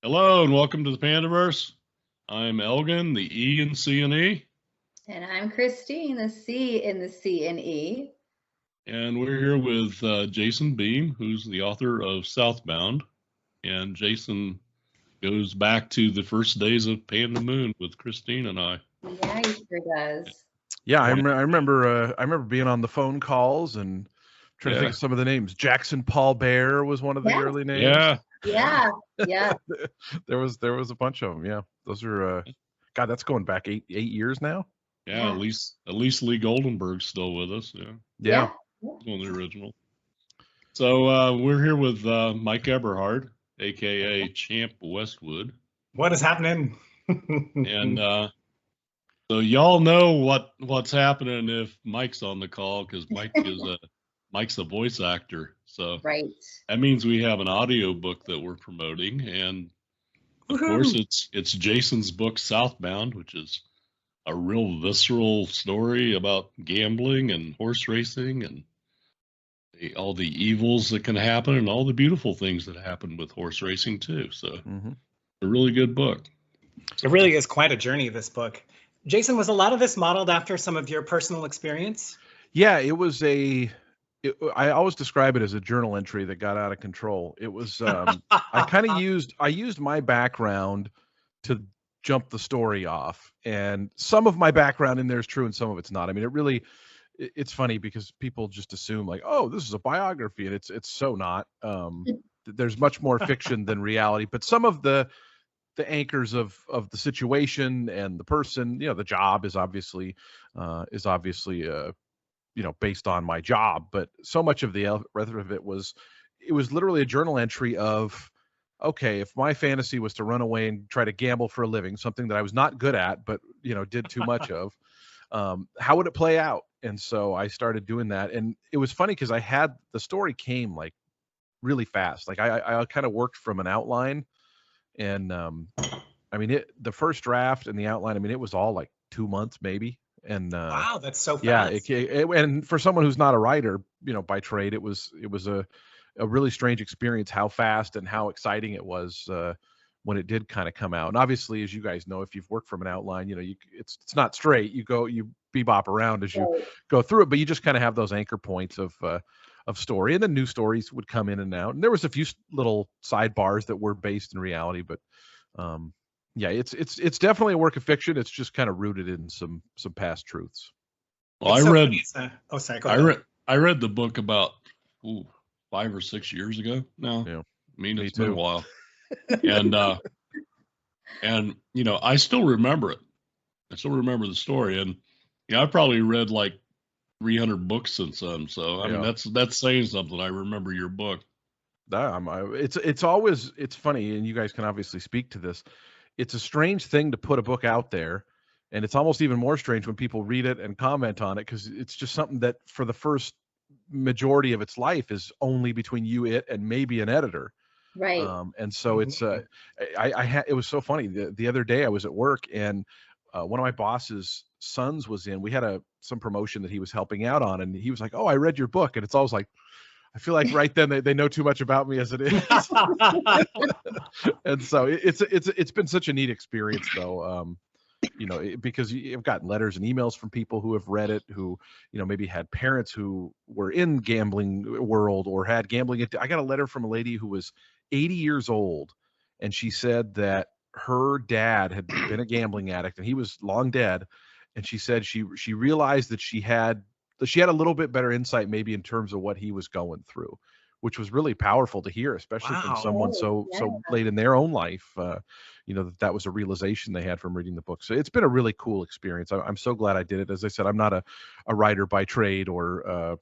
Hello and welcome to the Pandaverse. I'm Elgon, the E in C and E. And I'm Christine, the C in the C and E. And we're here with Jason Beem, who's the author of Southbound. And Jason goes back to the first days of Panda Moon with Christine and I. Yeah, he sure does. Yeah, I remember being on the phone calls and trying to think of some of the names. Jackson Paul Bear was one of the early names. Yeah. There was a bunch of them. Yeah, those are God. That's going back eight years now. Yeah, at least Lee Goldenberg's still with us. Yeah. One of the original. So we're here with Mike Eberhard, a.k.a. Champ Westwood. What is happening? And so y'all know what's happening if Mike's on the call, because Mike's a voice actor. So that means we have an audiobook that we're promoting, and of course it's Jason's book Southbound, which is a real visceral story about gambling and horse racing and all the evils that can happen and all the beautiful things that happen with horse racing too. So a really good book. It really is quite a journey, this book. Jason, was a lot of this modeled after some of your personal experience? Yeah, it was I always describe it as a journal entry that got out of control. It was I used my background to jump the story off, and some of my background in there is true and some of it's not. I mean, it's funny because people just assume like, oh, this is a biography, and it's so not. There's much more fiction than reality, but some of the anchors of the situation and the person, the job is obviously based on my job, but so much of the rest of it was literally a journal entry of, okay, if my fantasy was to run away and try to gamble for a living, something that I was not good at, but did too much of, how would it play out? And so I started doing that, and it was funny because the story came like really fast. Like I kind of worked from an outline, and the first draft and the outline, I mean, it was all like 2 months maybe. And wow, that's so fast. Yeah, and for someone who's not a writer, by trade, it was a really strange experience how fast and how exciting it was when it did kind of come out. And obviously, as you guys know, if you've worked from an outline, it's not straight. You bebop around as you go through it, but you just kind of have those anchor points of story, and then new stories would come in and out. And there was a few little sidebars that were based in reality, but yeah, it's definitely a work of fiction. It's just kind of rooted in some past truths. Well, I read the book about 5 or 6 years ago now. Yeah, I mean, it's been a while, and I still remember it. I still remember the story, and I probably read like 300 books since then. So I mean, that's saying something. I remember your book. It's funny, and you guys can obviously speak to this. It's a strange thing to put a book out there, and it's almost even more strange when people read it and comment on it, because it's just something that for the first majority of its life is only between you, it, and maybe an editor. Right. And so it's it was so funny. The other day I was at work, and one of my boss's sons was in. We had some promotion that he was helping out on, and he was like, "Oh, I read your book," and it's always like, I feel like right then they know too much about me as it is. And so it's been such a neat experience though. Because you've gotten letters and emails from people who have read it, who, maybe had parents who were in gambling world or had gambling. I got a letter from a lady who was 80 years old, and she said that her dad had been a gambling addict and he was long dead. And she said she realized that she had a little bit better insight maybe in terms of what he was going through, which was really powerful to hear, especially from someone so late in their own life, that was a realization they had from reading the book. So it's been a really cool experience. I'm so glad I did it. As I said, I'm not a writer by trade or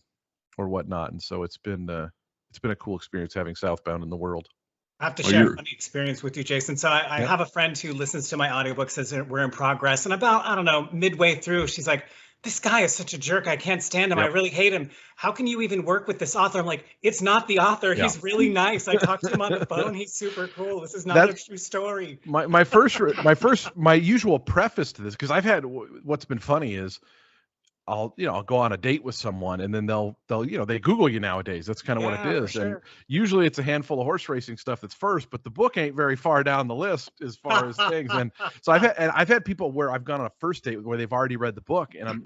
whatnot. And so it's been a cool experience having Southbound in the world. I have to share a funny experience with you, Jason. So I have a friend who listens to my audiobooks as we're in progress. And about, I don't know, midway through, she's like, this guy is such a jerk. I can't stand him. I really hate him. How can you even work with this author? I'm like, it's not the author. He's really nice. I talked to him on the phone. He's super cool. This is not a true story. My usual preface to this, because what's been funny is I'll go on a date with someone, and then they'll they Google you nowadays. That's kind of what it is. Sure. And usually it's a handful of horse racing stuff that's first, but the book ain't very far down the list as far as things. And so I've had people where I've gone on a first date where they've already read the book, and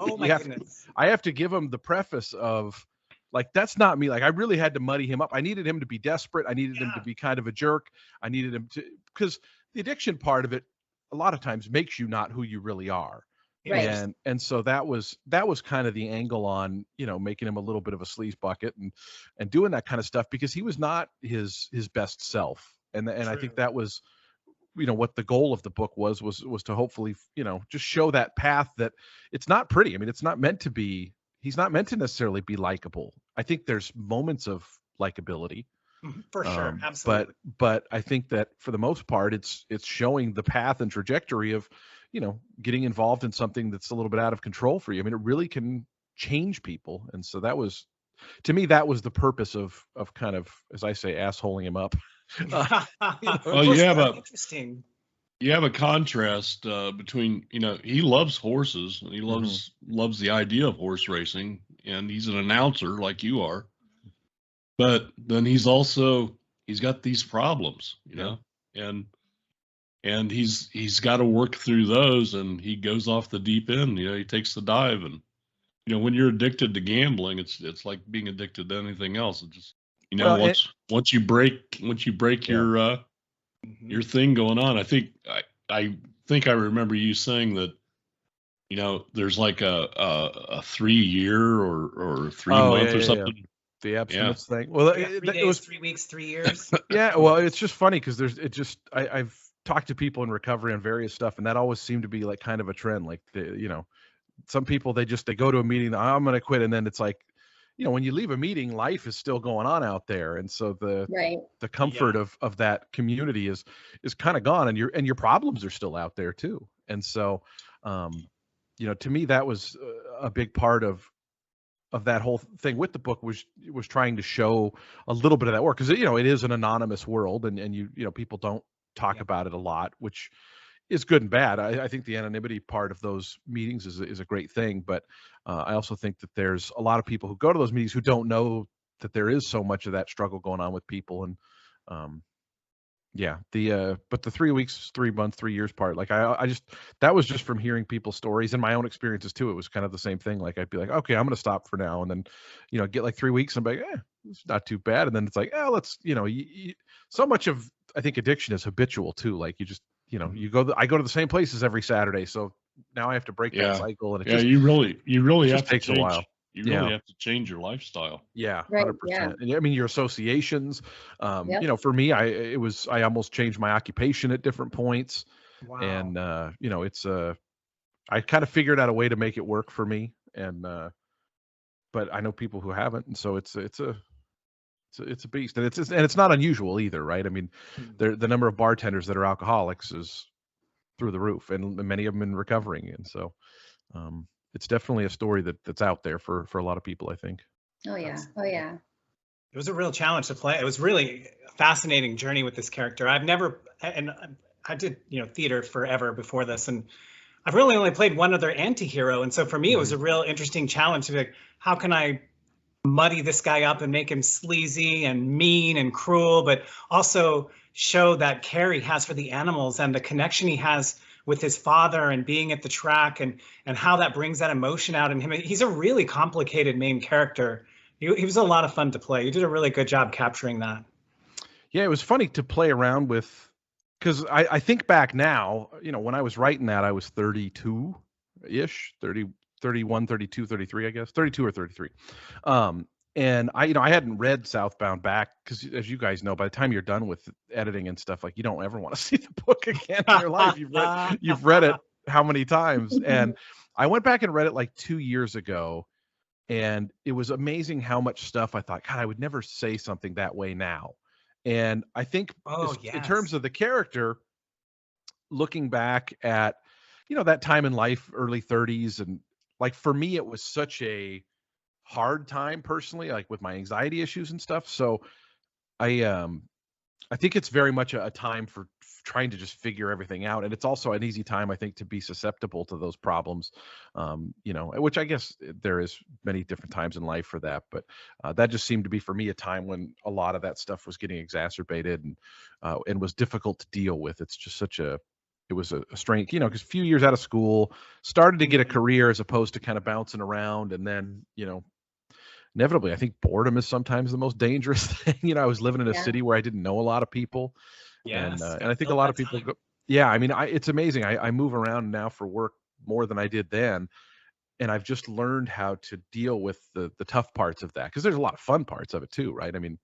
I have to give them the preface of, like, that's not me. Like, I really had to muddy him up. I needed him to be desperate. I needed him to be kind of a jerk. I needed him to, because the addiction part of it a lot of times makes you not who you really are. Right. And so that was kind of the angle on, making him a little bit of a sleaze bucket and doing that kind of stuff, because he was not his best self. And I think that was, what the goal of the book was to hopefully, just show that path, that it's not pretty. I mean, it's not meant to be, he's not meant to necessarily be likable. I think there's moments of likability. For sure. Absolutely. But I think that for the most part, it's showing the path and trajectory of, getting involved in something that's a little bit out of control for you. I mean, it really can change people. And so that was, to me, that was the purpose of kind of, as I say, assholing him up. Well, interesting. You have a contrast between, he loves horses, and he loves the idea of horse racing, and he's an announcer like you are. But then he's got these problems, and he's got to work through those, and he goes off the deep end. He takes the dive, and when you're addicted to gambling, it's like being addicted to anything else. It just once you break your thing going on. I think I remember you saying that there's like a 3 year or 3 month or something. Yeah. The abstinence thing. Well, it was 3 weeks, 3 years. Yeah. Well, it's just funny because I've talked to people in recovery on various stuff, and that always seemed to be like kind of a trend. Like some people, they go to a meeting, I'm going to quit. And then it's like, when you leave a meeting, life is still going on out there. And so the comfort of that community is kind of gone, and your problems are still out there too. And so, to me, that was a big part of that whole thing with the book was trying to show a little bit of that work. Cause it is an anonymous world, and people don't talk about it a lot, which is good and bad. I think the anonymity part of those meetings is a great thing, but I also think that there's a lot of people who go to those meetings who don't know that there is so much of that struggle going on with people. And but the 3 weeks, 3 months, 3 years part, like I just, that was just from hearing people's stories and my own experiences too. It was kind of the same thing. Like I'd be like, okay, I'm going to stop for now. And then, get like 3 weeks and be like, it's not too bad. And then it's like, let's, so much of, I think addiction is habitual too. Like you just, I go to the same places every Saturday. So now I have to break that cycle. And you really have to takes a while. You really have to change your lifestyle. Yeah, right, 100%. Yeah. And I mean, your associations, for me, I almost changed my occupation at different points. Wow. And, I kind of figured out a way to make it work for me. And, but I know people who haven't. And so it's a beast, and it's not unusual either, right? I mean, the number of bartenders that are alcoholics is through the roof, and many of them in recovering. And so, it's definitely a story that's out there for a lot of people, I think. Oh yeah. Oh yeah. It was a real challenge to play. It was really a fascinating journey with this character. I did, theater forever before this, and I've really only played one other anti-hero. And so for me, it was a real interesting challenge to be like, how can I muddy this guy up and make him sleazy and mean and cruel, but also show that care he has for the animals and the connection he has with his father and being at the track, and how that brings that emotion out in him. He's a really complicated main character. He was a lot of fun to play. You did a really good job capturing that. Yeah, it was funny to play around with, because I think back now, when I was writing that, I was 32-ish, 30, 31, 32, 33, I guess, 32 or 33. And I hadn't read Southbound back, because as you guys know, by the time you're done with editing and stuff, like you don't ever want to see the book again in your life. You've read it how many times? And I went back and read it like 2 years ago, and it was amazing how much stuff I thought, God, I would never say something that way now. And I think in terms of the character, looking back at, that time in life, early 30s, and like for me, it was such a hard time personally, like with my anxiety issues and stuff. So I think it's very much a time trying to just figure everything out. And it's also an easy time, I think, to be susceptible to those problems, you know, which I guess there is many different times in life for that. But that just seemed to be for me a time when a lot of that stuff was getting exacerbated and was difficult to deal with. It's just it was a strength, you know, because a few years out of school, started to get a career as opposed to kind of bouncing around. And then, you know, inevitably, I think boredom is sometimes the most dangerous thing. You know, I was living in a city where I didn't know a lot of people. Yes, and I think a lot of people go, yeah, I mean, it's amazing. I move around now for work more than I did then. And I've just learned how to deal with the tough parts of that, because there's a lot of fun parts of it too, right? I mean,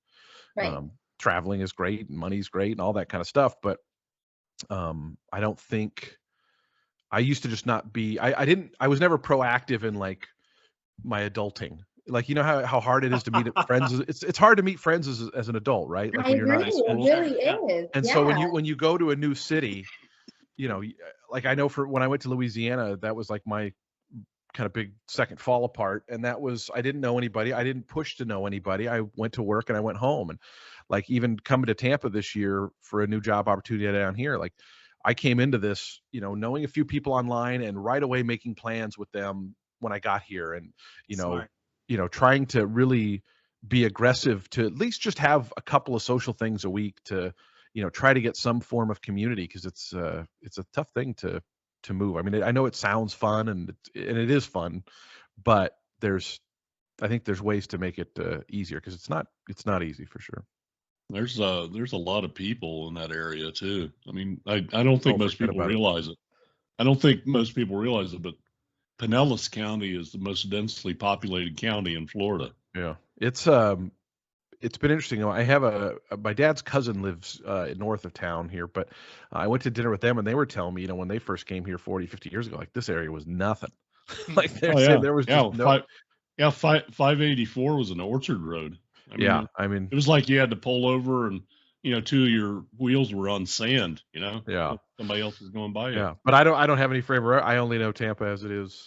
traveling is great and money's great and all that kind of stuff. But I don't think I used to just not be, I was never proactive in like my adulting. Like, you know how hard it is to meet friends. It's hard to meet friends as an adult, right? Like I agree. It really is. And so when you go to a new city, you know, like I know for when I went to Louisiana, that was like my kind of big second fall apart. And that was, I didn't know anybody. I didn't push to know anybody. I went to work and I went home. And like even coming to Tampa this year for a new job opportunity down here, like I came into this, you know, knowing a few people online and right away making plans with them when I got here. And, you know, trying to really be aggressive to at least just have a couple of social things a week to, you know, try to get some form of community, because it's a tough thing to move. I mean, I know it sounds fun and it is fun, but I think there's ways to make it easier, because it's not easy for sure. There's a lot of people in that area too. I mean, I don't think most people realize it. I don't think most people realize it, but Pinellas County is the most densely populated county in Florida. Yeah, it's been interesting. I have my dad's cousin lives north of town here, but I went to dinner with them and they were telling me, you know, when they first came here 40, 50 years ago, like this area was nothing. Like there was just no. 584 was an orchard road. I mean, it was like you had to pull over and, you know, two of your wheels were on sand, you know. Yeah. Somebody else was going by you. Yeah. But I don't have any favor. I only know Tampa as it is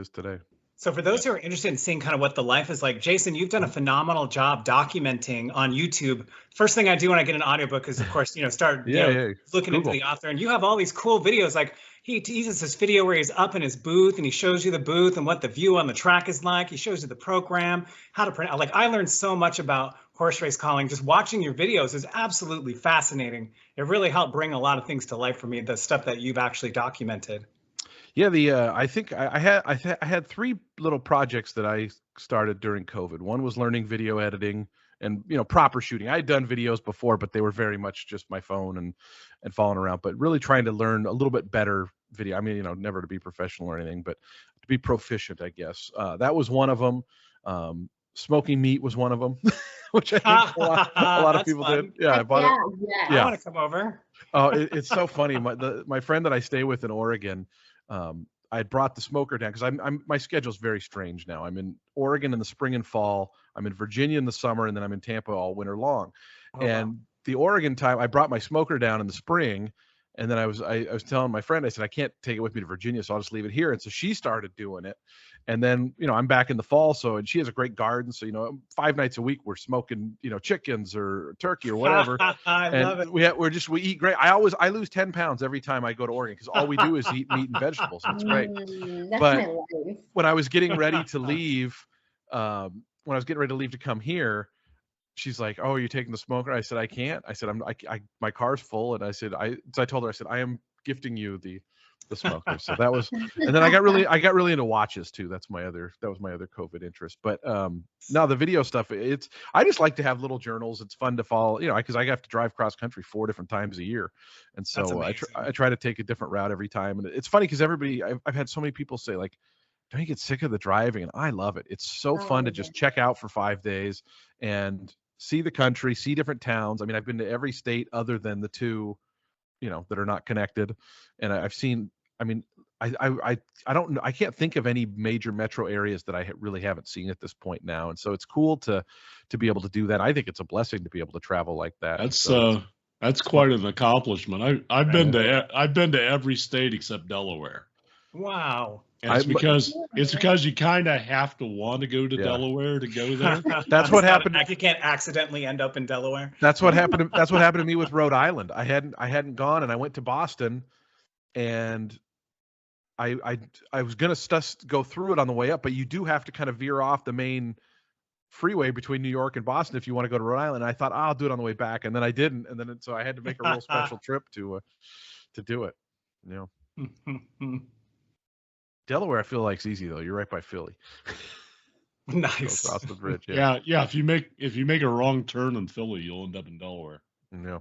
today. So for those who are interested in seeing kind of what the life is like, Jason, you've done a phenomenal job documenting on YouTube. First thing I do when I get an audiobook is, of course, you know, start looking into the author. And you have all these cool videos. Like he teases this video where he's up in his booth and he shows you the booth and what the view on the track is like. He shows you the program, how to print. Like I learned so much about horse race calling. Just watching your videos is absolutely fascinating. It really helped bring a lot of things to life for me, the stuff that you've actually documented. Yeah, I think I had three little projects that I started during COVID. One was learning video editing and, you know, proper shooting. I had done videos before, but they were very much just my phone and falling around. But really trying to learn a little bit better video. I mean, you know, never to be professional or anything, but to be proficient, I guess. That was one of them. Smoking meat was one of them, which I think a lot of people did. Yeah, I bought it. Yeah. I want to come over. Oh, it's so funny. My friend that I stay with in Oregon, I had brought the smoker down because my schedule's very strange now. I'm in Oregon in the spring and fall. I'm in Virginia in the summer, and then I'm in Tampa all winter long. The Oregon time, I brought my smoker down in the spring, and then I was telling my friend, I said, I can't take it with me to Virginia, so I'll just leave it here. And so she started doing it. And then, you know, I'm back in the fall. And she has a great garden. So, you know, 5 nights a week, we're smoking, you know, chickens or turkey or whatever. I love it. We eat great. I lose 10 pounds every time I go to Oregon because all we do is eat meat and vegetables. And it's great. But when I was getting ready to leave, to come here, she's like, "Oh, are you taking the smoker?" I said, "I can't." I said, my car's full. And I told her, I said, "I am gifting you the smoker." So that was, and then I got really into watches too. That was my other COVID interest. But now the video stuff, I just like to have little journals. It's fun to follow, you know, because I have to drive cross country 4 different times a year. And so I try to take a different route every time. And it's funny because I've had so many people say like, don't you get sick of the driving? And I love it. It's so fun to just check out for 5 days and see the country, see different towns. I mean, I've been to every state other than the 2, you know, that are not connected. And I've seen, I mean, I don't know, I can't think of any major metro areas that I really haven't seen at this point now. And so it's cool to be able to do that. I think it's a blessing to be able to travel like that. That's quite an accomplishment. I've been to every state except Delaware. Wow. And it's because you kind of have to want to go to Delaware to go there. That's what happened. You can't accidentally end up in Delaware. That's what happened. That's what happened to me with Rhode Island. I hadn't gone, and I went to Boston, and I was gonna go through it on the way up, but you do have to kind of veer off the main freeway between New York and Boston if you want to go to Rhode Island. And I thought I'll do it on the way back, and then I didn't, and then so I had to make a real special trip to do it. You know. Delaware, I feel like it's easy though. You're right by Philly. Nice. Across the bridge. Yeah. If you make a wrong turn in Philly, you'll end up in Delaware. Yeah.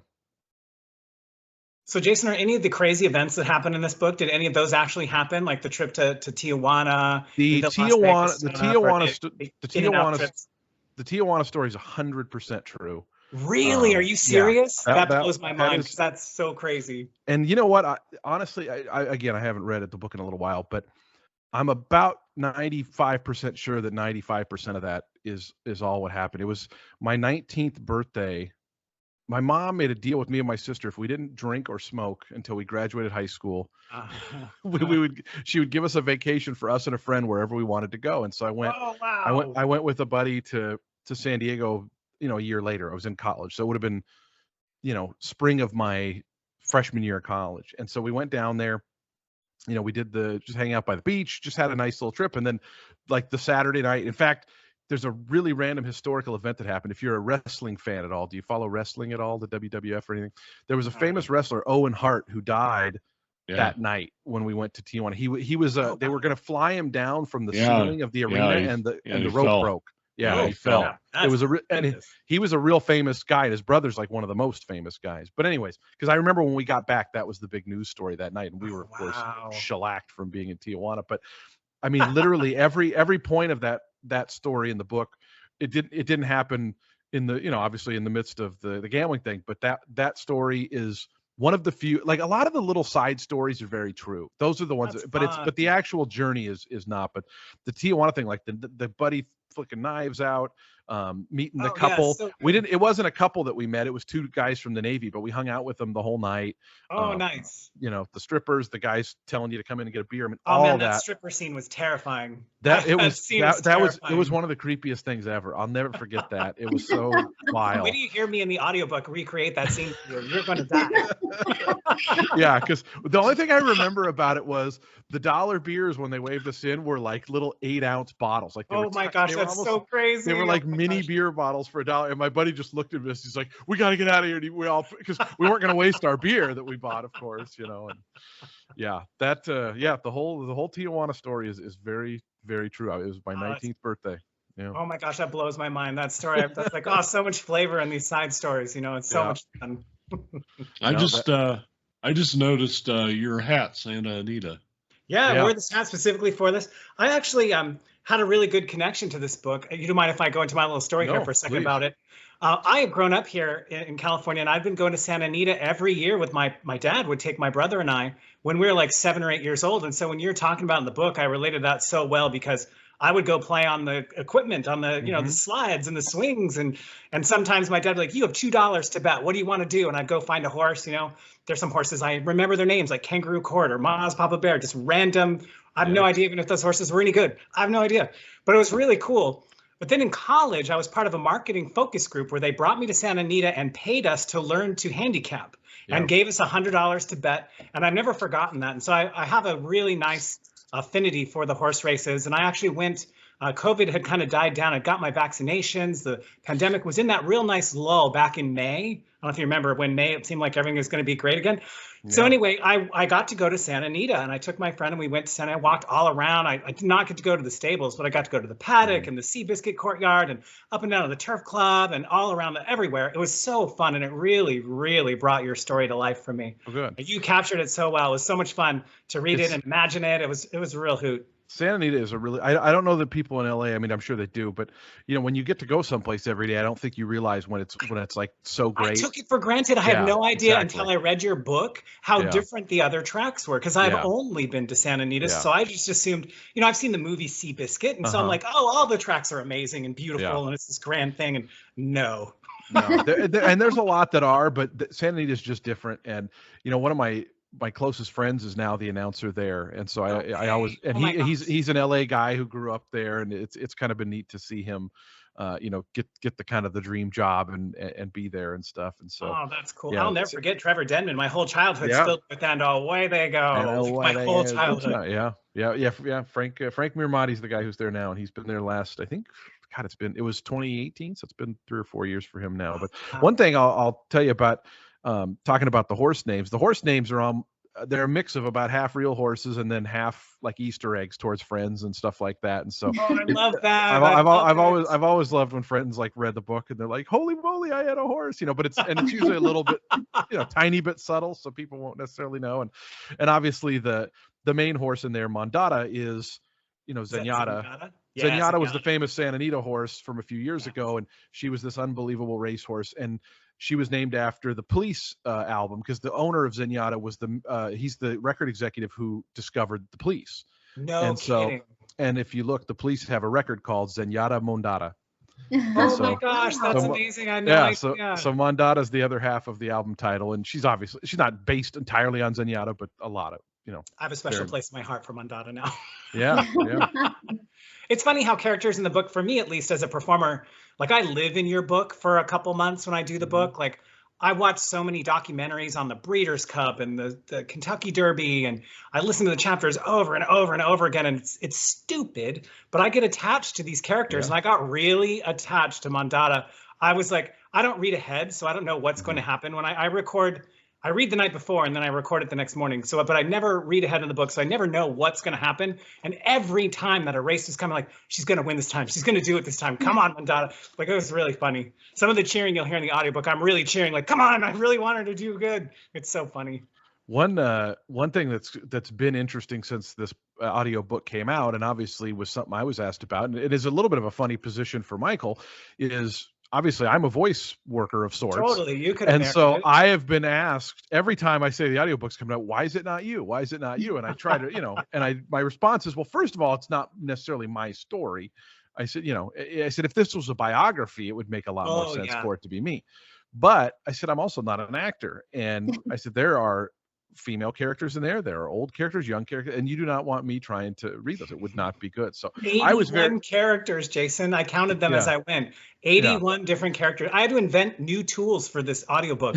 So, Jason, are any of the crazy events that happened in this book? Did any of those actually happen? Like the trip to Tijuana? The Tijuana story is 100% true. Really? Are you serious? That blows my mind because that's so crazy. And you know what? Honestly, I haven't read the book in a little while, but I'm about 95% sure that 95% of that is all what happened. It was my 19th birthday. My mom made a deal with me and my sister. If we didn't drink or smoke until we graduated high school, she would give us a vacation for us and a friend wherever we wanted to go. And so I went. Oh, wow. I went with a buddy to San Diego. A year later. I was in college, so it would have been, spring of my freshman year of college. And so we went down there. We did just hang out by the beach, just had a nice little trip. And then, like the Saturday night, in fact, there's a really random historical event that happened. If you're a wrestling fan at all, do you follow wrestling at all, the WWF or anything? There was a famous wrestler, Owen Hart, who died that night when we went to Tijuana. He was they were going to fly him down from the ceiling of the arena, and the rope broke. Yeah, he fell. He was a real famous guy, and his brother's like one of the most famous guys. But anyways, because I remember when we got back, that was the big news story that night, and we were of course shellacked from being in Tijuana. But I mean, literally every point of that story in the book, it didn't happen in the obviously in the midst of the gambling thing. But that story is one of the few. Like a lot of the little side stories are very true. Those are the ones. But the actual journey is not. But the Tijuana thing, like the buddy flicking knives out, meeting the couple. So it wasn't a couple that we met. It was two guys from the Navy, but we hung out with them the whole night. Nice. The strippers, the guys telling you to come in and get a beer. I mean, that stripper scene was terrifying. It was one of the creepiest things ever. I'll never forget that. It was so wild. Wait till you hear me in the audiobook recreate that scene. You're going to die. Yeah, because the only thing I remember about it was the dollar beers when they waved us in were like little 8-ounce bottles. Like my gosh, that's so crazy. They were like mini beer bottles for $1. And my buddy just looked at us. He's like, "We got to get out of here." And because we weren't going to waste our beer that we bought, of course, And the whole Tijuana story is very, very true. It was my 19th birthday. Yeah. Oh my gosh, that blows my mind. That story. That's like, so much flavor in these side stories. It's so much fun. I just noticed your hat, Santa Anita. Yeah, I wore this hat specifically for this. I actually had a really good connection to this book. You don't mind if I go into my little story here for a second about it? I have grown up here in California, and I've been going to Santa Anita every year with my dad would take my brother and I when we were like 7 or 8 years old. And so when you're talking about in the book, I related that so well because I would go play on the equipment, on the, the slides and the swings. And sometimes my dad would be like, "You have $2 to bet. What do you want to do?" And I'd go find a horse. There's some horses, I remember their names, like Kangaroo Court or Maz Papa Bear, just random. I have no idea even if those horses were any good. I have no idea. But it was really cool. But then in college, I was part of a marketing focus group where they brought me to Santa Anita and paid us to learn to handicap and gave us $100 to bet. And I've never forgotten that. And so I have a really nice affinity for the horse races. And I actually went, COVID had kind of died down. I got my vaccinations. The pandemic was in that real nice lull back in May. I don't know if you remember when May, it seemed like everything was going to be great again. Yeah. So anyway, I got to go to Santa Anita, and I took my friend and we went to Santa. I walked all around. I did not get to go to the stables, but I got to go to the paddock and the Seabiscuit courtyard and up and down to the turf club and all around everywhere. It was so fun, and it really, really brought your story to life for me. Oh, good. You captured it so well. It was so much fun to read it and imagine it. It was a real hoot. Santa Anita is a really, I don't know that people in LA, I mean, I'm sure they do, but when you get to go someplace every day, I don't think you realize when it's like so great. I took it for granted. I had no idea until I read your book how different the other tracks were, because I've only been to Santa Anita. So I just assumed, I've seen the movie Seabiscuit, and so I'm like, all the tracks are amazing and beautiful, and it's this grand thing. And no, and there's a lot that are, but Santa Anita is just different. And one of my my closest friends is now the announcer there, and so I always, and Oh he's an LA guy who grew up there, and it's kind of been neat to see him, get the kind of the dream job and be there and stuff, and so. Oh, that's cool. Yeah, I'll never forget Trevor Denman. My whole childhood's Yeah. filled with that. Away they go. My whole childhood. Yeah. Frank Mirmati's the guy who's there now, and he's been there last, I think, God, it was 2018, so it's been 3 or 4 years for him now. But one thing I'll tell you about, talking about the horse names. The horse names are they're a mix of about half real horses and then half like Easter eggs towards friends and stuff like that. And so I love that. I've always loved when friends like read the book and they're like, "Holy moly, I had a horse!" But it's usually a little bit, tiny bit subtle, so people won't necessarily know. And obviously the main horse in there, Mondada, is Zenyatta. Yeah, Zenyatta was the famous Santa Anita horse from a few years ago, and she was this unbelievable racehorse, and she was named after the Police album, because the owner of Zenyatta was he's the record executive who discovered the Police. No kidding. And if you look, the Police have a record called Zenyatta Mondada. Oh my gosh, that's amazing. I know. So Mondada is the other half of the album title, and she's not based entirely on Zenyatta, but a lot of, I have a special place in my heart for Mondada now. Yeah. It's funny how characters in the book, for me at least as a performer, like I live in your book for a couple months when I do the book. Like I watch so many documentaries on the Breeders' Cup and the Kentucky Derby, and I listen to the chapters over and over and over again, and it's stupid, but I get attached to these characters, and I got really attached to Mondada. I was like, I don't read ahead, so I don't know what's going to happen. When I record, I read the night before and then I record it the next morning. But I never read ahead in the book, so I never know what's going to happen. And every time that a race is coming, like, she's going to win this time. She's going to do it this time. Come on, Mondada. Like, it was really funny. Some of the cheering you'll hear in the audiobook, I'm really cheering, like, come on, I really want her to do good. It's so funny. One thing that's been interesting since this audiobook came out, and obviously was something I was asked about, and it is a little bit of a funny position for Michael, is obviously I'm a voice worker of sorts. Totally, you could. And so I have been asked every time I say the audiobook's coming out, why is it not you? Why is it not you? And I try to, and my response is, well, first of all, it's not necessarily my story. I said, if this was a biography, it would make a lot more sense for it to be me. But I said, I'm also not an actor. And I said, there are female characters in there are old characters, young characters, and you do not want me trying to read those. It would not be good. So 81 I was very characters, Jason. I counted them as I went. 81 different characters. I had to invent new tools for this audiobook.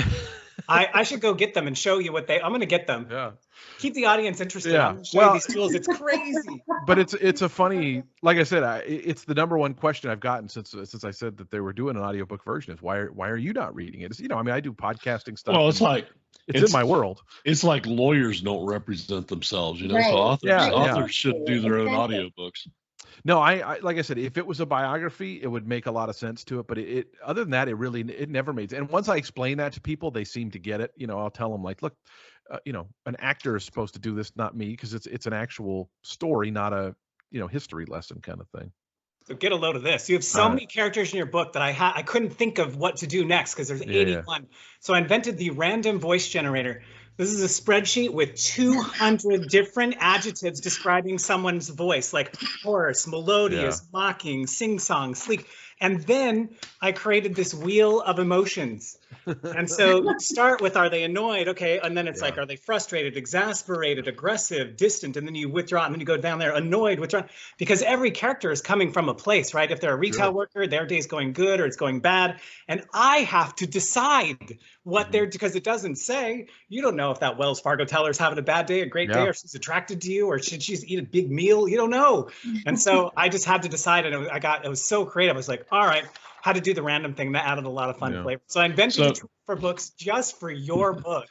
I should go get them and show you what I'm going to get them. Yeah. Keep the audience interested. Yeah. I'm going to show you these tools. It's crazy. But it's a funny, like I said, it's the number one question I've gotten since I said that they were doing an audiobook version is why are you not reading it? It's, I do podcasting stuff. Well, it's in my world. It's like lawyers don't represent themselves, Right. So authors should do their own Exactly. audiobooks. No, I like I said, if it was a biography, it would make a lot of sense to it. But it other than that, it never made sense. And once I explain that to people, they seem to get it. I'll tell them like, look, an actor is supposed to do this, not me, because it's an actual story, not a history lesson kind of thing. So get a load of this. You have so many characters in your book that I couldn't think of what to do next because there's 81. Yeah. So I invented the random voice generator. This is a spreadsheet with 200 different adjectives describing someone's voice, like hoarse, melodious, mocking, sing-song, sleek. And then I created this wheel of emotions. And so start with, are they annoyed? Okay. And then it's like, are they frustrated, exasperated, aggressive, distant? And then you withdraw, and then you go down there, annoyed, withdraw. Because every character is coming from a place, right? If they're a retail worker, their day's going good or it's going bad. And I have to decide what they're, because it doesn't say, you don't know if that Wells Fargo teller's having a bad day, a great day, or she's attracted to you, or should she eat a big meal? You don't know. And so I just had to decide, and it was so creative. I was like, all right, how to do the random thing. That added a lot of fun flavor. So I invented a tool for books just for your book.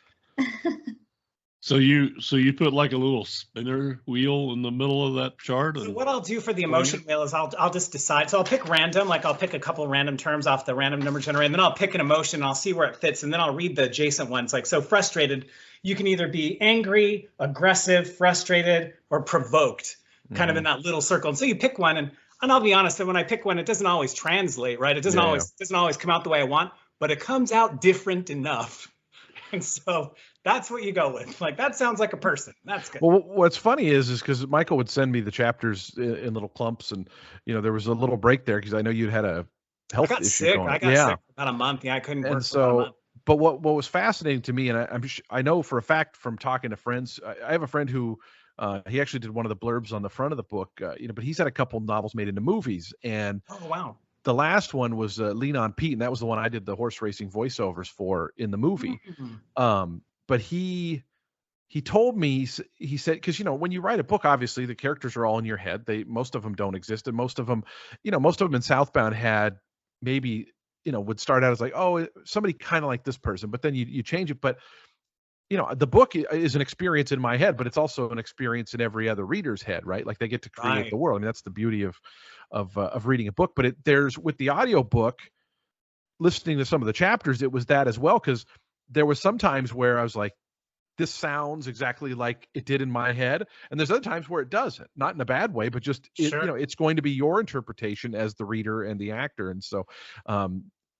So you put like a little spinner wheel in the middle of that chart. So what I'll do for the emotion wheel is I'll just decide. So I'll pick random, like I'll pick a couple random terms off the random number generator, and then I'll pick an emotion and I'll see where it fits, and then I'll read the adjacent ones. Like, so frustrated, you can either be angry, aggressive, frustrated, or provoked, kind of in that little circle. And so you pick one, and I'll be honest, that when I pick one, it doesn't always translate, right? It doesn't always come out the way I want, but it comes out different enough. And so that's what you go with. Like, that sounds like a person. That's good. Well, what's funny is because Michael would send me the chapters in little clumps, and there was a little break there because I know you'd had a health issue. I got sick for about a month. Yeah, I couldn't work for about a month. But what was fascinating to me, and I know for a fact from talking to friends, I have a friend who he actually did one of the blurbs on the front of the book, but he's had a couple novels made into movies, and oh wow, the last one was Lean on Pete, and that was the one I did the horse racing voiceovers for in the movie. But he told me, he said, because when you write a book, obviously the characters are all in your head. Most of them don't exist, and most of them in Southbound had maybe would start out as like, oh, somebody kind of like this person, but then you change it. But the book is an experience in my head, but it's also an experience in every other reader's head, right? Like they get to create the world. I mean, that's the beauty of reading a book. But there's with the audiobook, listening to some of the chapters, it was that as well, because there was some times where I was like, this sounds exactly like it did in my head, and there's other times where it doesn't, not in a bad way, but just it's going to be your interpretation as the reader and the actor. And so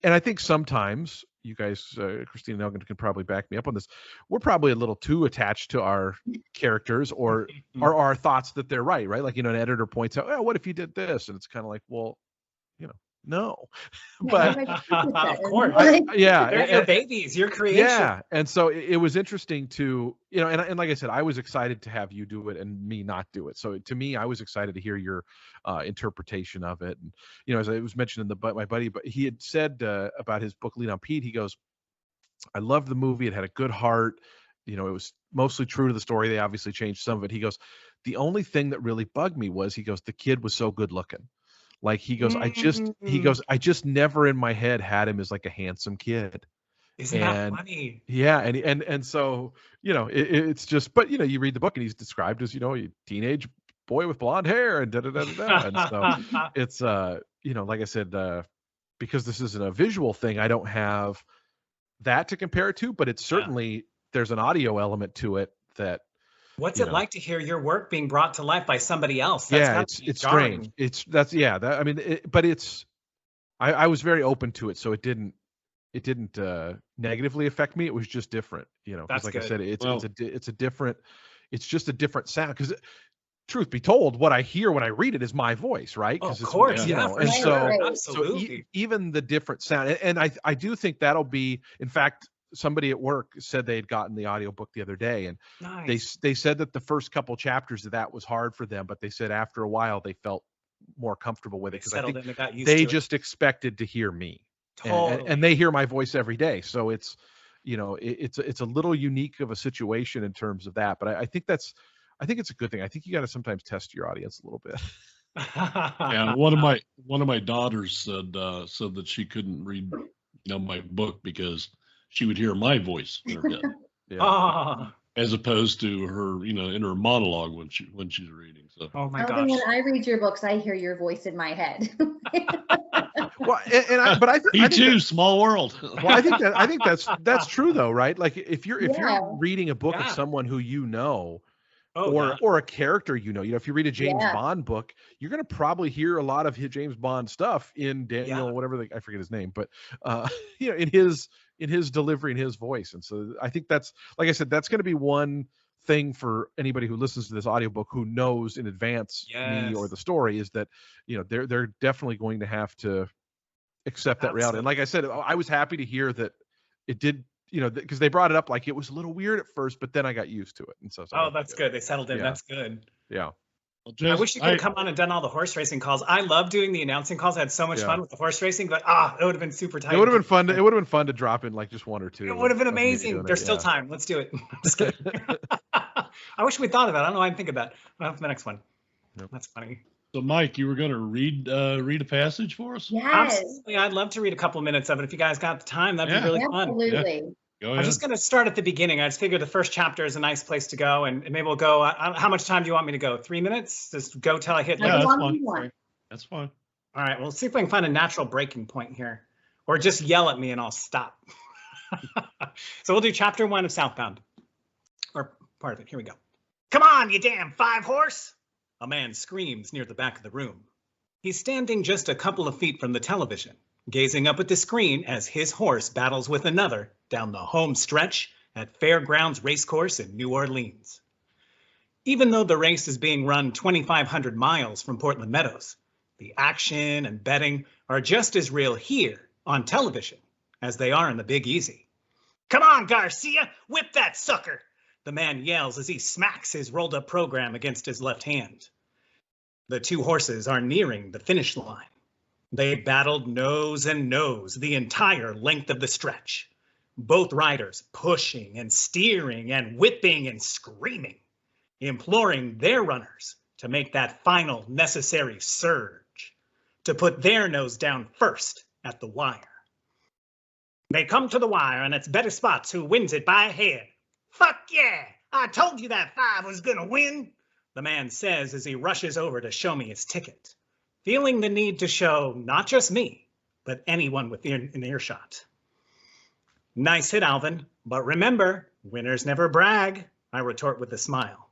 and I think sometimes you guys, Christine and Elgon, can probably back me up on this, we're probably a little too attached to our characters or our thoughts that they're right, like an editor points out, oh, what if you did this, and it's kind of like, well, no, but of course, they're your babies, your creation. Yeah, and so it was interesting to and like I said, I was excited to have you do it and me not do it. So to me, I was excited to hear your interpretation of it. And as I was mentioning my buddy, but he had said about his book Lean on Pete, he goes, I loved the movie. It had a good heart. It was mostly true to the story. They obviously changed some of it. He goes, the only thing that really bugged me was, he goes, the kid was so good looking. Like he goes, I just never in my head had him as like a handsome kid. Isn't that funny? Yeah, and so it's just, but you read the book and he's described as a teenage boy with blonde hair and da da da da. And so it's like I said, because this isn't a visual thing, I don't have that to compare it to, but it's certainly there's an audio element to it that. What's it like to hear your work being brought to life by somebody else? It's strange. But I was very open to it, so it didn't negatively affect me. It was just different, because like good. I said, it's just a different sound. Because truth be told, what I hear when I read it is my voice, right? Of course, and so even the different sound, and I do think that'll be, in fact. Somebody at work said they had gotten the audiobook the other day, and they said that the first couple chapters of that was hard for them, but they said after a while they felt more comfortable with it, because I think they just expected to hear me, and they hear my voice every day. So it's it's a little unique of a situation in terms of that, but I think it's a good thing. I think you got to sometimes test your audience a little bit. Yeah, one of my daughters said that she couldn't read my book because she would hear my voice in her head, as opposed to her, in her monologue when she's reading. So, oh my gosh! When I read your books, I hear your voice in my head. Well, I think too. Small world. Well, I think that's true though, right? Like if you're reading a book of someone who or a character, if you read a James Bond book, you're going to probably hear a lot of James Bond stuff in Daniel, whatever I forget his name, but in his delivery and his voice. And so I think that's, like I said, that's going to be one thing for anybody who listens to this audiobook who knows in advance me or the story, is that they're definitely going to have to accept that reality. And like I said, I was happy to hear that it did, because they brought it up like it was a little weird at first, but then I got used to it. And so that's good. They settled in. That's good. Yeah. Well, I wish you could have come on and done all the horse racing calls. I love doing the announcing calls. I had so much fun with the horse racing, but it would have been super tight. It would have been fun to drop in like just one or two. It would have been amazing. There's still time. Let's do it. Just kidding. I wish we thought of that. I don't know why I didn't think of that. I'll have the next one. Yep. That's funny. So, Mike, you were going to read a passage for us? Yes. Absolutely. I'd love to read a couple of minutes of it. If you guys got the time, that'd be really fun. Absolutely. Yeah. I'm just going to start at the beginning. I just figured the first chapter is a nice place to go, and maybe we'll go. How much time do you want me to go? 3 minutes? Just go till I hit. That's fine. That's fine. All right. Well, let's see if I can find a natural breaking point here, or just yell at me and I'll stop. So we'll do chapter 1 of Southbound, or part of it. Here we go. Come on, you damn 5-horse! A man screams near the back of the room. He's standing just a couple of feet from the television, gazing up at the screen as his horse battles with another down the home stretch at Fairgrounds Racecourse in New Orleans. Even though the race is being run 2,500 miles from Portland Meadows, the action and betting are just as real here on television as they are in the Big Easy. Come on, Garcia, whip that sucker, the man yells as he smacks his rolled-up program against his left hand. The two horses are nearing the finish line. They battled nose and nose the entire length of the stretch. Both riders pushing and steering and whipping and screaming, imploring their runners to make that final necessary surge, to put their nose down first at the wire. They come to the wire, and it's better spots who wins it by a head. Fuck yeah! I told you that 5 was gonna win, the man says as he rushes over to show me his ticket, feeling the need to show not just me, but anyone within an earshot. Nice hit, Alvin, but remember, winners never brag, I retort with a smile.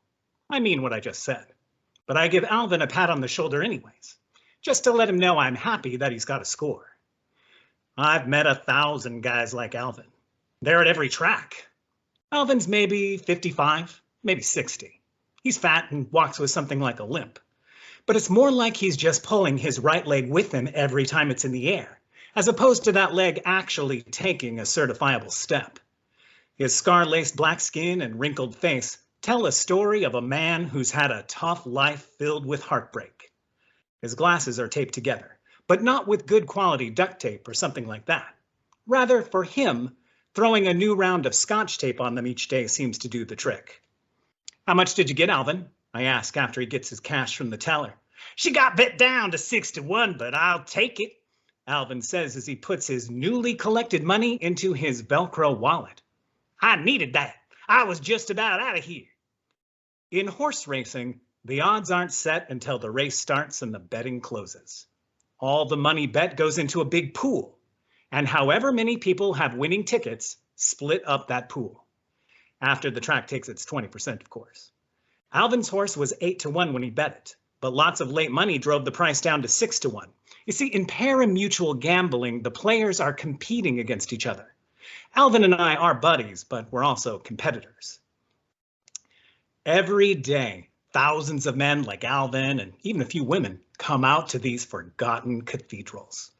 I mean what I just said, but I give Alvin a pat on the shoulder anyways, just to let him know I'm happy that he's got a score. I've met 1,000 guys like Alvin. They're at every track. Alvin's maybe 55, maybe 60. He's fat and walks with something like a limp. But it's more like he's just pulling his right leg with him every time it's in the air, as opposed to that leg actually taking a certifiable step. His scar-laced black skin and wrinkled face tell a story of a man who's had a tough life filled with heartbreak. His glasses are taped together, but not with good quality duct tape or something like that. Rather, for him, throwing a new round of Scotch tape on them each day seems to do the trick. How much did you get, Alvin? I ask after he gets his cash from the teller. She got bet down to 6-1, but I'll take it, Alvin says as he puts his newly collected money into his Velcro wallet. I needed that. I was just about out of here. In horse racing, the odds aren't set until the race starts and the betting closes. All the money bet goes into a big pool, and however many people have winning tickets split up that pool. After the track takes its 20%, of course. Alvin's horse was 8-1 when he bet it, but lots of late money drove the price down to 6-1. You see, in pari-mutuel gambling, the players are competing against each other. Alvin and I are buddies, but we're also competitors. Every day, thousands of men like Alvin and even a few women come out to these forgotten cathedrals.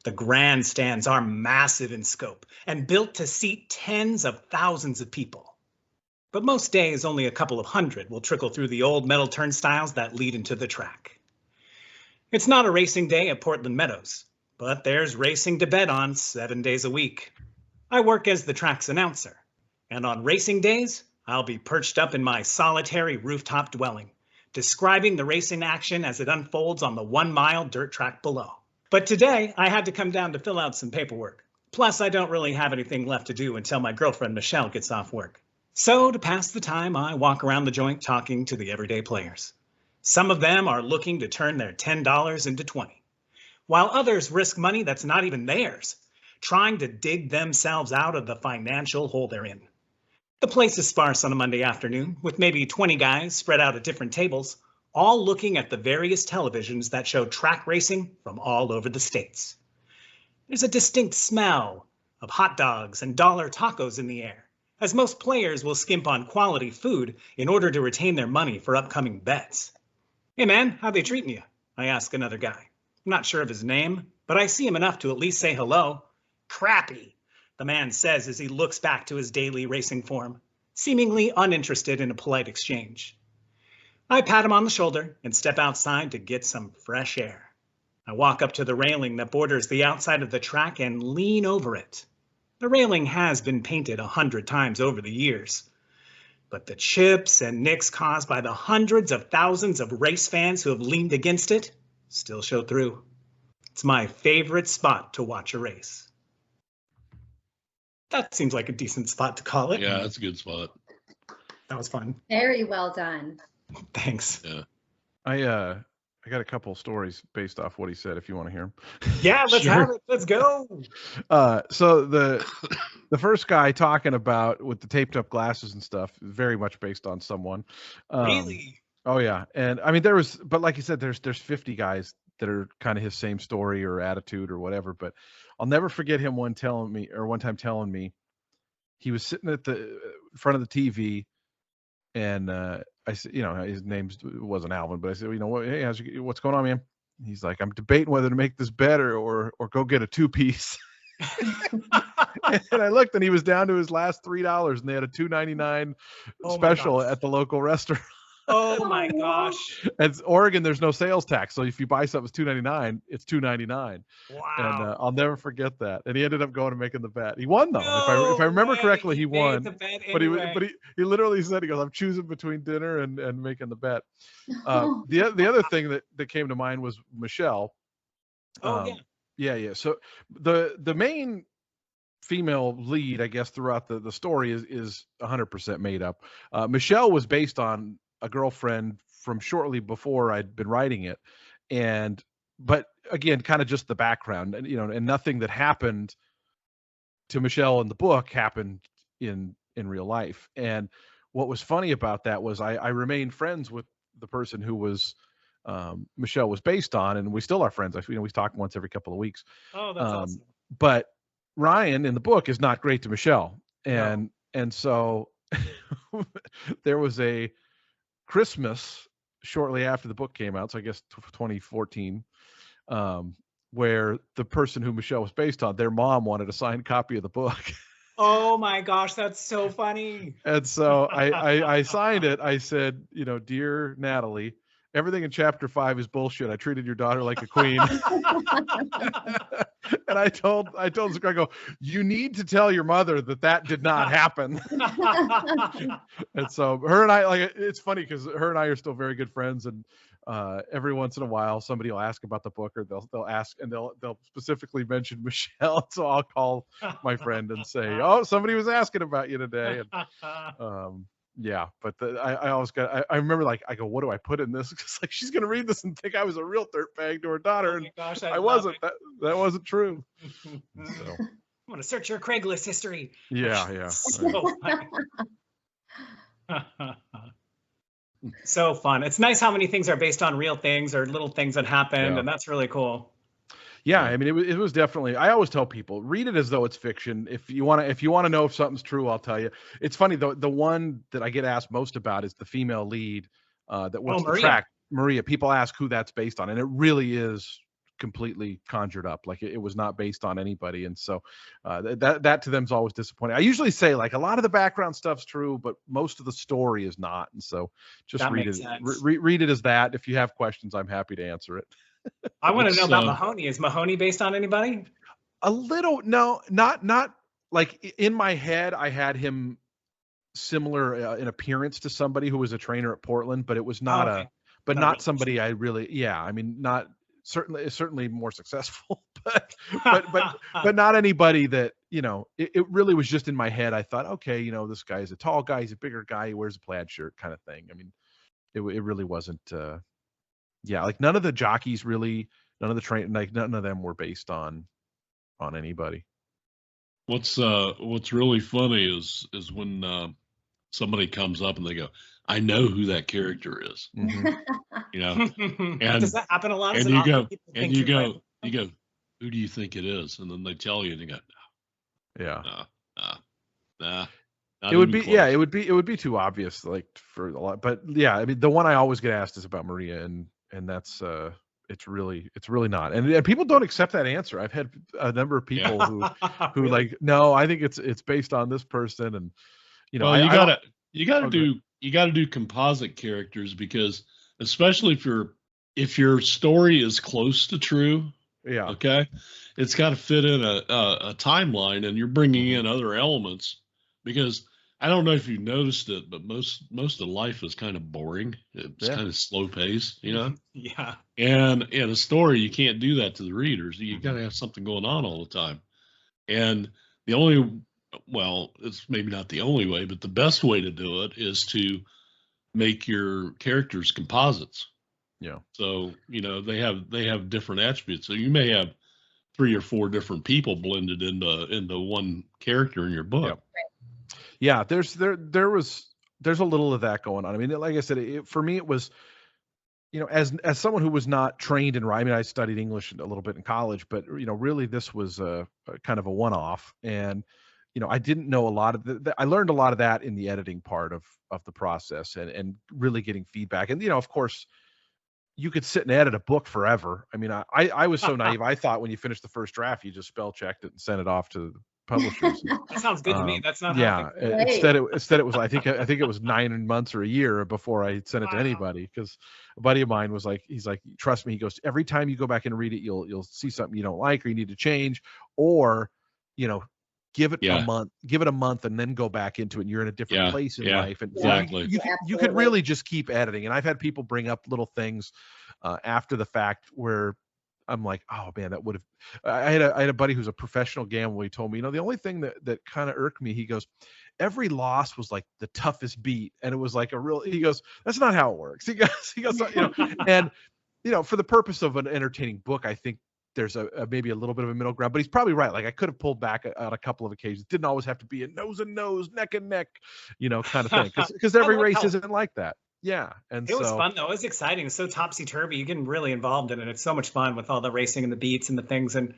The grandstands are massive in scope and built to seat tens of thousands of people. But most days, only a couple of hundred will trickle through the old metal turnstiles that lead into the track. It's not a racing day at Portland Meadows, but there's racing to bet on 7 days a week. I work as the track's announcer, and on racing days, I'll be perched up in my solitary rooftop dwelling, describing the racing action as it unfolds on the 1-mile dirt track below. But today, I had to come down to fill out some paperwork. Plus, I don't really have anything left to do until my girlfriend Michelle gets off work. So, to pass the time, I walk around the joint talking to the everyday players. Some of them are looking to turn their $10 into 20, while others risk money that's not even theirs, trying to dig themselves out of the financial hole they're in. The place is sparse on a Monday afternoon, with maybe 20 guys spread out at different tables, all looking at the various televisions that show track racing from all over the states. There's a distinct smell of hot dogs and dollar tacos in the air, as most players will skimp on quality food in order to retain their money for upcoming bets. Hey man, how they treating you? I ask another guy. I'm not sure of his name, but I see him enough to at least say hello. Crappy, the man says as he looks back to his daily racing form, seemingly uninterested in a polite exchange. I pat him on the shoulder and step outside to get some fresh air. I walk up to the railing that borders the outside of the track and lean over it. The railing has been painted 100 times over the years, but the chips and nicks caused by the hundreds of thousands of race fans who have leaned against it still show through. It's my favorite spot to watch a race. That seems like a decent spot to call it. Yeah, that's a good spot. That was fun. Very well done. Thanks. Yeah. I got a couple stories based off what he said, if you want to hear them. Yeah, let's Sure. have it. Let's go. So the first guy talking about with the taped up glasses and stuff, very much based on someone. Really? Oh yeah, and I mean but like you said, there's 50 guys that are kind of his same story or attitude or whatever. But I'll never forget him one time telling me he was sitting at the front of the TV, and I said, his name wasn't Alvin, but I said, hey, what's going on, man? He's like, I'm debating whether to make this bet or go get a 2-piece. And I looked, and he was down to his last $3, and they had a $2.99 special at the local restaurant. Oh my gosh! It's Oregon. There's no sales tax, so if you buy something it's $2.99, it's $2.99. Wow! And I'll never forget that. And he ended up going and making the bet. He won though. If I remember correctly, he won. The bet anyway. But he literally said, he goes, "I'm choosing between dinner and making the bet." The other thing that came to mind was Michelle. Yeah. So the main female lead, I guess, throughout the story is 100% made up. Michelle was based on a girlfriend from shortly before I'd been writing it, but again, kind of just the background, and and nothing that happened to Michelle in the book happened in real life. And what was funny about that was I remained friends with the person who was Michelle was based on, and we still are friends. We talk once every couple of weeks. Oh, that's awesome. But Ryan in the book is not great to Michelle, and so there was a Christmas shortly after the book came out, so I guess 2014, where the person who Michelle was based on, their mom wanted a signed copy of the book. Oh my gosh, that's so funny. And so I signed it. I said, "Dear Natalie, everything in chapter 5 is bullshit. I treated your daughter like a queen." And I told Zachary, I go, "You need to tell your mother that did not happen." And so her and I, it's funny because her and I are still very good friends, and every once in a while somebody will ask about the book, or they'll ask, and they'll specifically mention Michelle. So I'll call my friend and say, "Oh, somebody was asking about you today." And yeah, but I always I remember, I go, "What do I put in this?" Because she's gonna read this and think I was a real dirtbag to her daughter, and gosh, I wasn't. That wasn't true. So. I'm gonna search your Craigslist history. Yeah. So funny. So fun. It's nice how many things are based on real things or little things that happened, and that's really cool. Yeah, I mean, it was definitely. I always tell people, read it as though it's fiction. If you want to know if something's true, I'll tell you. It's funny, the one that I get asked most about is the female lead. The track, Maria. People ask who that's based on, and it really is completely conjured up. It was not based on anybody, and so that to them is always disappointing. I usually say, a lot of the background stuff's true, but most of the story is not, and so just read it. Read it as that. If you have questions, I'm happy to answer it. I want to know about Mahoney. Is Mahoney based on anybody? A little, no, not in my head. I had him similar in appearance to somebody who was a trainer at Portland, but it was not not somebody I really. Yeah, I mean, not certainly more successful, but not anybody that It really was just in my head. I thought, okay, this guy is a tall guy, he's a bigger guy, he wears a plaid shirt, kind of thing. I mean, it really wasn't. None of the jockeys really, none of the none of them were based on anybody. What's really funny is when somebody comes up and they go, "I know who that character is." Mm-hmm. And does that happen a lot? And you go, "Who do you think it is?" And then they tell you, and you go, "Nah." It would be too obvious, for a lot. But yeah, I mean, the one I always get asked is about Maria, and that's it's really not, and people don't accept that answer. I've had a number of people who really? No, I think it's based on this person, and you gotta do composite characters, because especially if your story is close to true, okay, it's got to fit in a timeline, and you're bringing in other elements, because I don't know if you noticed it, but most of life is kind of boring. It's kind of slow paced, Yeah. And in a story, you can't do that to the readers. You got to have something going on all the time. And it's maybe not the only way, but the best way to do it is to make your characters composites. Yeah. So, they have different attributes. So you may have 3 or 4 different people blended into one character in your book. Yep. Yeah, there's a little of that going on. I mean, like I said, for me, it was, as someone who was not trained in writing, I studied English a little bit in college, but really this was a kind of a one-off, and I didn't know a lot of I learned a lot of that in the editing part of the process, and really getting feedback, and of course, you could sit and edit a book forever. I mean, I was so naive. I thought when you finished the first draft, you just spell checked it and sent it off to publishers. That sounds good to me. That's not yeah. how Instead it was I think it was 9 months or a year before I sent it to anybody, because a buddy of mine was like, he's like, trust me, he goes, every time you go back and read it, you'll see something you don't like or you need to change, or give it a month and then go back into it, and you're in a different place in life. And exactly. You could really just keep editing. And I've had people bring up little things after the fact where I'm like, oh man, that would have. I had a buddy who's a professional gambler. He told me, the only thing that kind of irked me, he goes, every loss was like the toughest beat, and it was like he goes, that's not how it works. He goes, and for the purpose of an entertaining book, I think there's maybe a little bit of a middle ground, but he's probably right. Like I could have pulled back on a couple of occasions. Didn't always have to be a nose and nose, neck and neck, kind of thing. Because every race isn't like that. Yeah. And it was fun though. It was exciting. It's so topsy-turvy. You get really involved in it. It's so much fun with all the racing and the beats and the things. And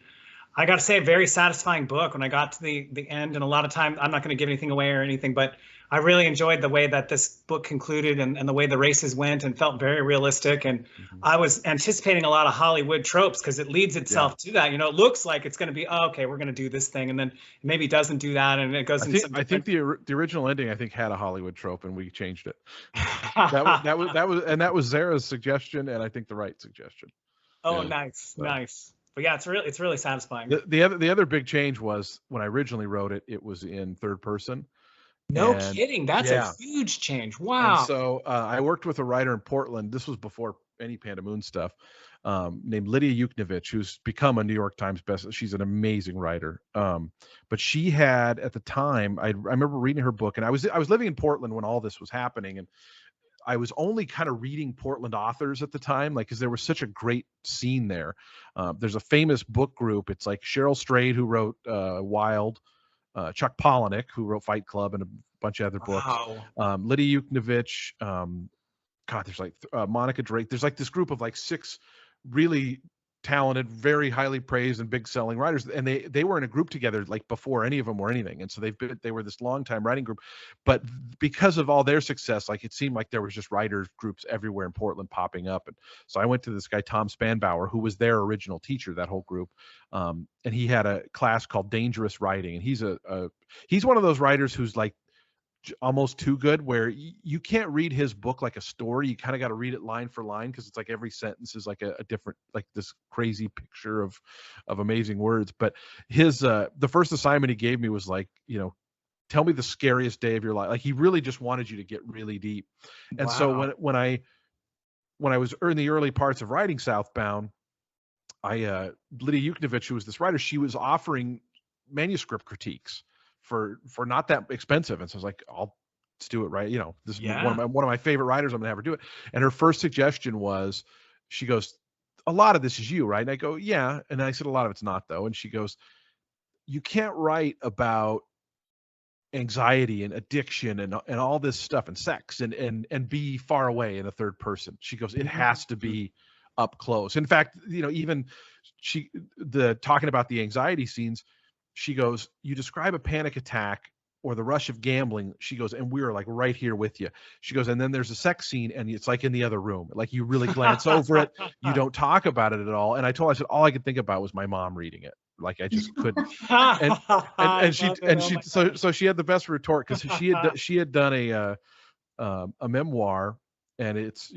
I got to say, a very satisfying book when I got to the end. And a lot of time, I'm not going to give anything away or anything, but I really enjoyed the way that this book concluded and the way the races went, and felt very realistic. And I was anticipating a lot of Hollywood tropes, because it leads itself to that. It looks like it's going to be, okay, we're going to do this thing, and then maybe it doesn't do that, and it goes. I think the original ending had a Hollywood trope, and we changed it. that was Zara's suggestion, and I think the right suggestion. Oh, nice. But yeah, it's really satisfying. The other big change was when I originally wrote it, it was in third person. No kidding. That's a huge change. Wow. And so I worked with a writer in Portland. This was before any Panda Moon stuff, named Lydia Yuknevich, who's become a New York Times bestseller. She's an amazing writer. But she had, at the time, I remember reading her book, and I was living in Portland when all this was happening, and I was only kind of reading Portland authors at the time, because there was such a great scene there. There's a famous book group. It's like Cheryl Strayed, who wrote Wild, Chuck Palahniuk, who wrote Fight Club and a bunch of other books. Lydia Yuknevich, there's like Monica Drake. There's like this group of like 6 really talented, very highly praised and big selling writers, and they were in a group together like before any of them were anything. And so they were this long time writing group, but because of all their success, like it seemed like there was just writers groups everywhere in Portland popping up. And so I went to this guy Tom Spanbauer, who was their original teacher, that whole group, and he had a class called Dangerous Writing, and he's one of those writers who's like almost too good, where you can't read his book like a story. You kind of got to read it line for line, because it's like every sentence is like a different, like this crazy picture of amazing words. But his the first assignment he gave me was like, tell me the scariest day of your life. Like he really just wanted you to get really deep. And so when I was in the early parts of writing Southbound, Lydia Yuknevich, who was this writer, she was offering manuscript critiques for not that expensive. And so I was like, let's do it, right? This is one of my favorite writers. I'm gonna have her do it. And her first suggestion was, she goes, a lot of this is you, right? And I go, yeah. And I said, a lot of it's not though. And she goes, you can't write about anxiety and addiction and all this stuff and sex and be far away in a third person. She goes, it has to be up close. In fact, even talking about the anxiety scenes, she goes, you describe a panic attack or the rush of gambling. She goes, and we are like right here with you. She goes, and then there's a sex scene, and it's like in the other room. Like you really glance over it. You don't talk about it at all. And I said, all I could think about was my mom reading it. Like I just couldn't. And she had the best retort, because she had done a memoir, and it's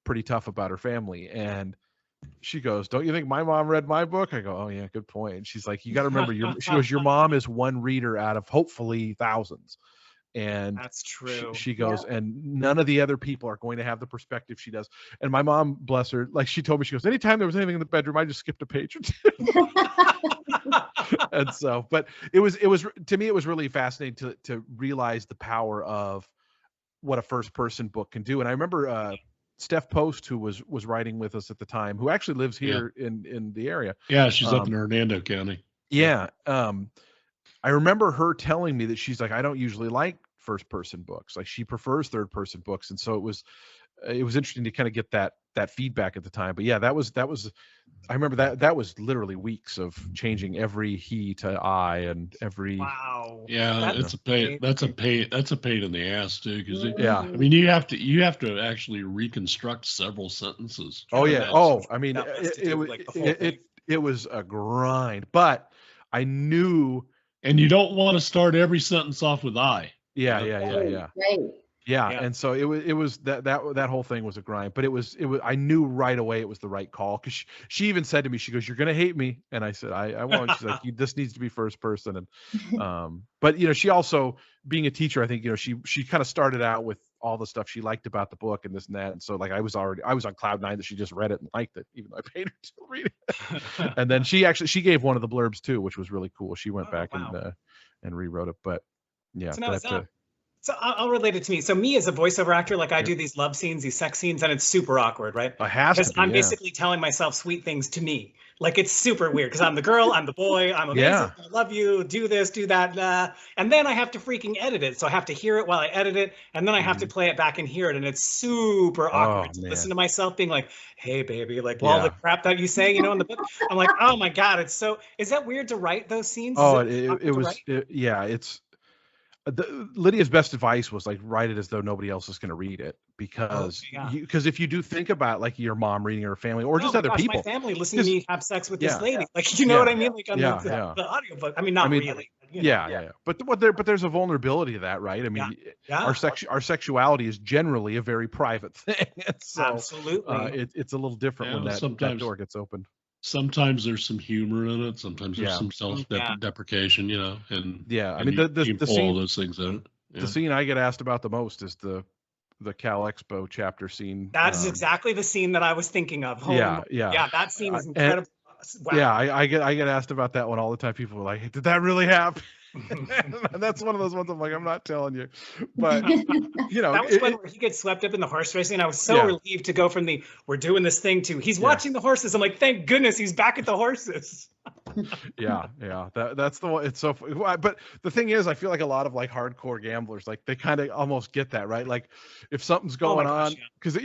pretty tough about her family. And she goes, don't you think my mom read my book? I go, oh yeah, good point. And she's like, you got to remember, your mom is one reader out of hopefully thousands. And that's true. She goes, and none of the other people are going to have the perspective she does. And my mom, bless her, like she told me, she goes, anytime there was anything in the bedroom, I just skipped a page or two. And so, but it was to me, it was really fascinating to realize the power of what a first person book can do. And I remember Steph Post, who was writing with us at the time, who actually lives here in the area. Yeah, she's up in Hernando County. Yeah. I remember her telling me that she's like, I don't usually like first person books. Like she prefers third person books. And so it was interesting to kind of get that feedback at the time. But yeah, that was I remember that was literally weeks of changing every he to I and every. Wow. Yeah, it's a pain. That's a pain in the ass too, because I mean you have to actually reconstruct several sentences. Oh yeah. Oh, I mean it was a grind, but I knew And you don't want to start every sentence off with I. Yeah. Right. Yeah, and so it was that whole thing was a grind, but it was I knew right away it was the right call, because she even said to me, she goes, "You're gonna hate me," and I said, "I won't." She's like, "This needs to be first person," and but she also, being a teacher, I think she kind of started out with all the stuff she liked about the book and this and that, and so like I was on cloud nine that she just read it and liked it, even though I paid her to read it. And then she gave one of the blurbs too, which was really cool. She went back and rewrote it, but yeah. So I'll relate it to me. So me as a voiceover actor, like I do these love scenes, these sex scenes, and it's super awkward, right? Because I'm basically telling myself sweet things to me. Like it's super weird because I'm the girl, I'm the boy, I'm amazing, I love you, do this, do that, and then I have to freaking edit it. So I have to hear it while I edit it, and then I have to play it back and hear it, and it's super awkward to listen to myself being like, "Hey, baby," like all the crap that you say, in the book. I'm like, oh my god, it's so. Is that weird to write those scenes? It's. Lydia's best advice was like, write it as though nobody else is going to read it, because if you do think about like your mom reading, or family, or just other people, my family listening to me have sex with this lady, like what I mean, like on the audiobook. I mean, not really. But there's a vulnerability to that, right? I mean, our sexuality is generally a very private thing. So, absolutely, it's a little different when that door gets opened. Sometimes there's some humor in it. Sometimes there's some self-deprecation, and I mean, the scene, all those things in it. The scene I get asked about the most is the Cal Expo chapter scene. That's exactly the scene that I was thinking of. That scene is incredible. Wow. Yeah, I get asked about that one all the time. People are like, "Hey, did that really happen?" And that's one of those ones I'm like, I'm not telling you, but that was one where he gets swept up in the horse racing. I was so relieved to go from we're doing this thing to he's watching the horses. I'm like, thank goodness he's back at the horses. That's the one. It's so funny. But the thing is, I feel like a lot of like hardcore gamblers, like they kind of almost get that, right? Like if something's going on, because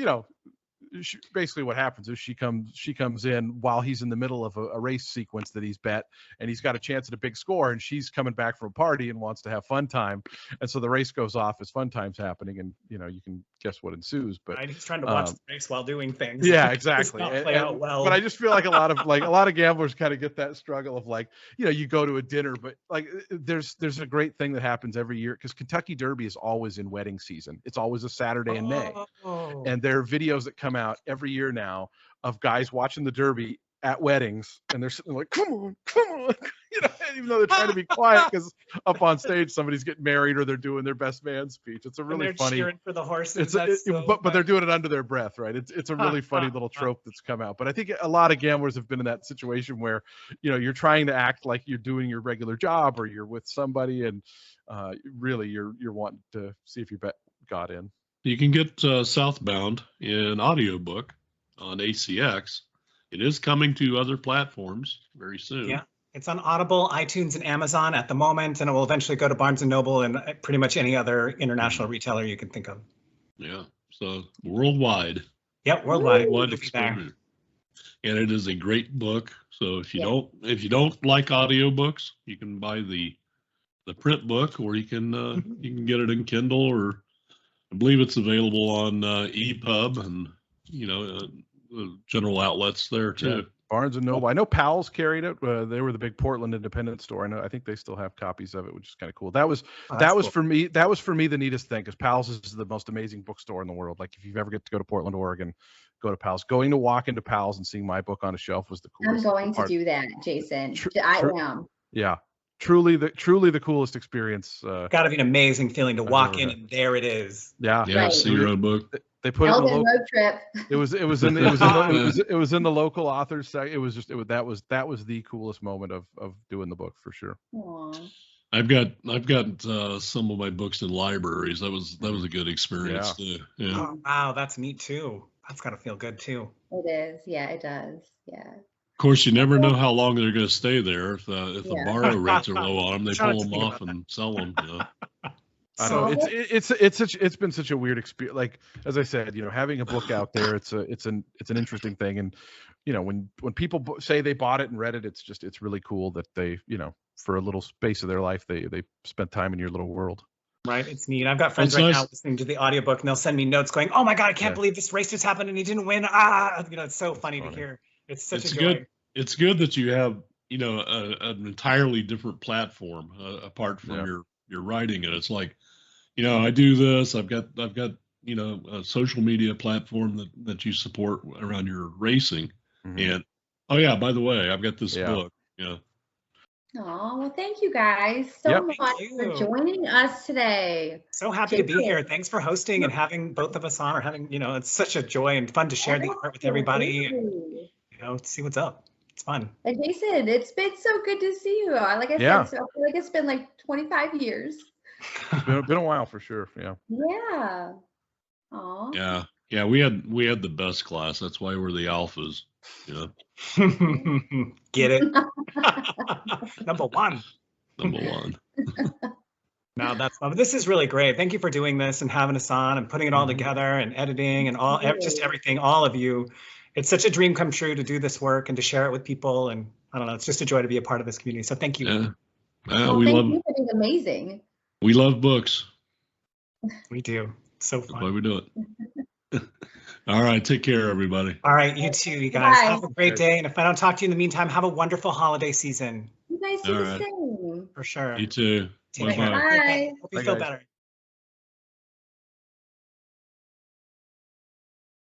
basically what happens is she comes in while he's in the middle of a race sequence that he's bet, and he's got a chance at a big score, and she's coming back from a party and wants to have fun time, and so the race goes off as fun time's happening, and you can guess what ensues. But he's trying to watch the race while doing things. Yeah, exactly. Play out well. But I just feel like a lot of gamblers kind of get that struggle of like, you go to a dinner, but like there's a great thing that happens every year, because Kentucky Derby is always in wedding season. It's always a Saturday in May, and there are videos that come out every year now of guys watching the Derby at weddings, and they're sitting like, come on, even though they're trying to be quiet because up on stage somebody's getting married or they're doing their best man speech. It's a really funny. Cheering for the horses. But they're doing it under their breath, right? It's a really funny little trope that's come out. But I think a lot of gamblers have been in that situation where you're trying to act like you're doing your regular job, or you're with somebody, and really you're wanting to see if your bet got in. You can get Southbound in audiobook on ACX. It is coming to other platforms very soon. Yeah, it's on Audible, iTunes, and Amazon at the moment, and it will eventually go to Barnes & Noble and pretty much any other international retailer you can think of. Yeah, so worldwide. Yep, worldwide. And it is a great book. So if you don't like audiobooks, you can buy the print book, or you can get it in Kindle, or I believe it's available on EPUB and general outlets there too. Yeah, Barnes and Noble. I know Powell's carried it. They were the big Portland independent store. I think they still have copies of it, which is kind of cool. That was cool. For me. That was for me the neatest thing, because Powell's is the most amazing bookstore in the world. Like if you ever get to go to Portland, Oregon, go to Powell's. Going to walk into Powell's and seeing my book on a shelf was the coolest. I'm going to do that, Jason. I am. Yeah. Truly the coolest experience. Got to be an amazing feeling to walk in and there it is. Yeah. Right. See your own book. They put it in the road trip. It was in the local authors section. That was the coolest moment of doing the book for sure. Aww. I've got some of my books in libraries. That was a good experience too. Yeah. Oh, wow, that's neat too. That's got to feel good too. It is. Yeah, it does. Yeah. Of course, you never know how long they're going to stay there. If the borrow rates are low on them, they pull them off and sell them. I don't know. It's been such a weird experience. Like as I said, having a book out there, it's an interesting thing. And when people say they bought it and read it, it's really cool that they for a little space of their life they spent time in your little world. Right, it's neat. I've got friends now listening to the audiobook, and they'll send me notes going, "Oh my God, I can't believe this race just happened and he didn't win." It's so funny to hear. It's such a joy. Good. It's good that you have you know, an entirely different platform apart from your writing. And it's like, you know, I do this. I've got you know, a social media platform that you support around your racing. And oh yeah, by the way, I've got this book. You know. Oh, well, thank you guys so much for joining us today. So happy to be here. Thanks for hosting and having both of us on, or having, you know, it's such a joy and fun to share the art with everybody. And, you know, see what's up. It's fun. And Jason, it's been so good to see you. Like I said, so I feel like it's been like 25 years. It's been a while for sure. Yeah. Yeah. Aw. Yeah. Yeah, we had the best class. That's why we're the alphas. You know. Get it? Number one. Number one. No, that's fun. This is really great. Thank you for doing this and having us on and putting it all together and editing and all, just everything, all of you. It's such a dream come true to do this work and to share it with people. And I don't know, it's just a joy to be a part of this community. So thank you. Yeah. Well, thank you for being amazing. We love books. We do. So fun. That's why we do it. All right. Take care, everybody. All right. You too, you guys. Bye. Have a great day. And if I don't talk to you in the meantime, have a wonderful holiday season. You guys do the same. For sure. You too. Take care. Bye. Hope you feel better.